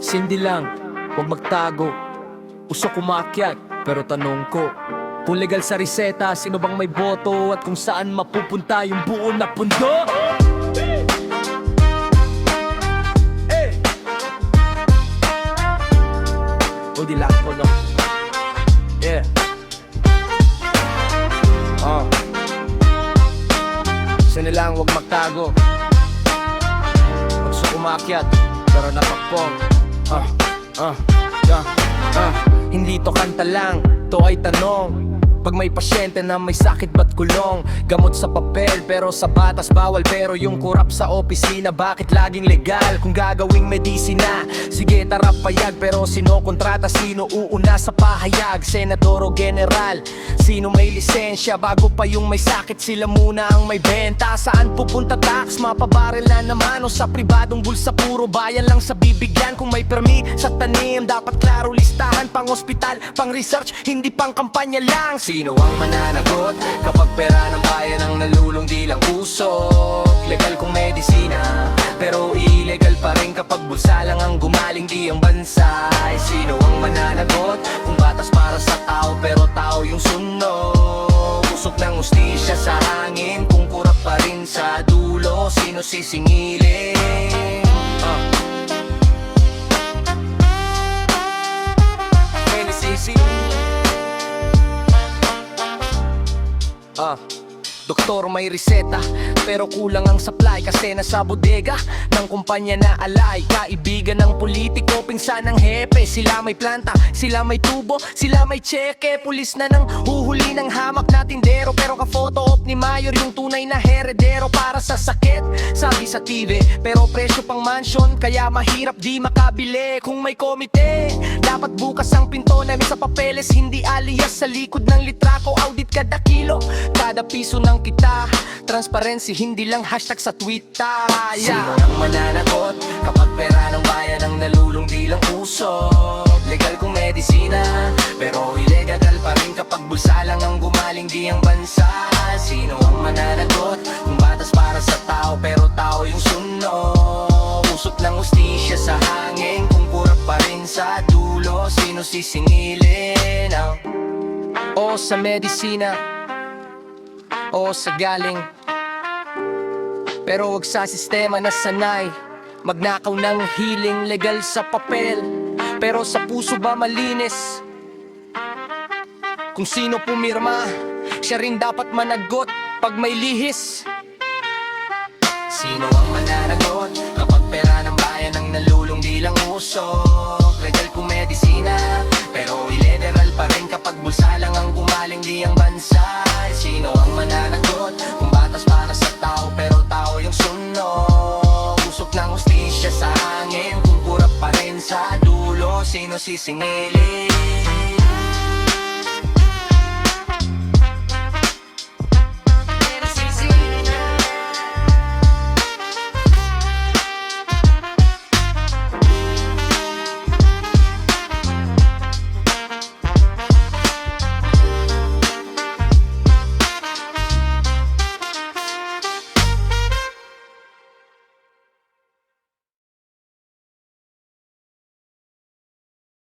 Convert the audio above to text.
Sindi lang, huwag magtago. Usok umakyat, pero tanong ko, kung legal sa reseta, sino bang may boto? At kung saan mapupunta yung buo na pundo? O di lahat ko, no? Yeah. Sindi lang, huwag magtago. Usok umakyat, pero napakpong. Hindi to kanta lang, to ay tanong. Pag may pasyente na may sakit ba't kulong? Gamot sa papel pero sa batas bawal. Pero yung kurap sa opisina, bakit laging legal? Kung gagawing medisina, sige tara payag. Pero sino kontrata, sino uuna sa pahayag? Senador o general, sino may lisensya? Bago pa yung may sakit, sila muna ang may benta. Saan pupunta tax? Mapabaril na naman o sa pribadong bulsa? Puro bayan lang sa bibigyan. Kung may permit sa tanim, dapat klaro listahan. Pang ospital, pang research, hindi pang kampanya lang. Sino ang mananagot kapag pera ng bayan ang nalulong di lang usok? Legal kung medisina, pero illegal pa rin kapag bulsa lang ang gumaling di ang bansa. Sino ang mananagot kung batas para sa tao pero tao yung sunog? Usok ng ustisya sa hangin kung kurap pa rin sa dulo, sino sisingilin? Doktor may reseta, pero kulang ang supply kasi nasa bodega ng kumpanya na alay. Kaibigan ng politiko, pinsan ng hepe. Sila may planta, sila may tubo, sila may tseke. Pulis na nang huhuli ng hamak na tindero, pero ka-photo op ni Mayor yung tunay na heredero. Para sa sakit, sabi sa TV, pero presyo pang mansion, kaya mahirap di makabili. Kung may komite, dapat bukas ang pinto namin sa papeles, hindi alias sa likod ng litraco. Audit kada kilo, kada piso ng kita. Transparency, hindi lang hashtag sa Twitter. Sino ang mananagot kapag pera ng bayan ang nalulong di lang usok? Legal kung medisina, pero illegal pa rin kapag bulsa lang ang gumaling di ang bansa. Sino ang mananagot kung batas para sa tao pero tao yung sunog? Usok ng ustisya sa hangin kung kurap pa rin sa dulo, sino sisingilin? O sa medisina, o sa galing, pero wag sa sistema na sanay magnakaw ng healing. Legal sa papel, pero sa puso ba malinis? Kung sino pumirma, siya rin dapat managot pag may lihis. Sino ang mananagot kapag pera ng bayan ang nalulong di lang usok? Legal kung medisina, pero illegal pa rin kapag bulsa lang ang gumaling di ang bansa. Sino ang mananagot kung batas para sa tao pero tao yung sunog? Usok ng hustisya sa hangin kung kurap pa rin sa dulo, sino sisingilin?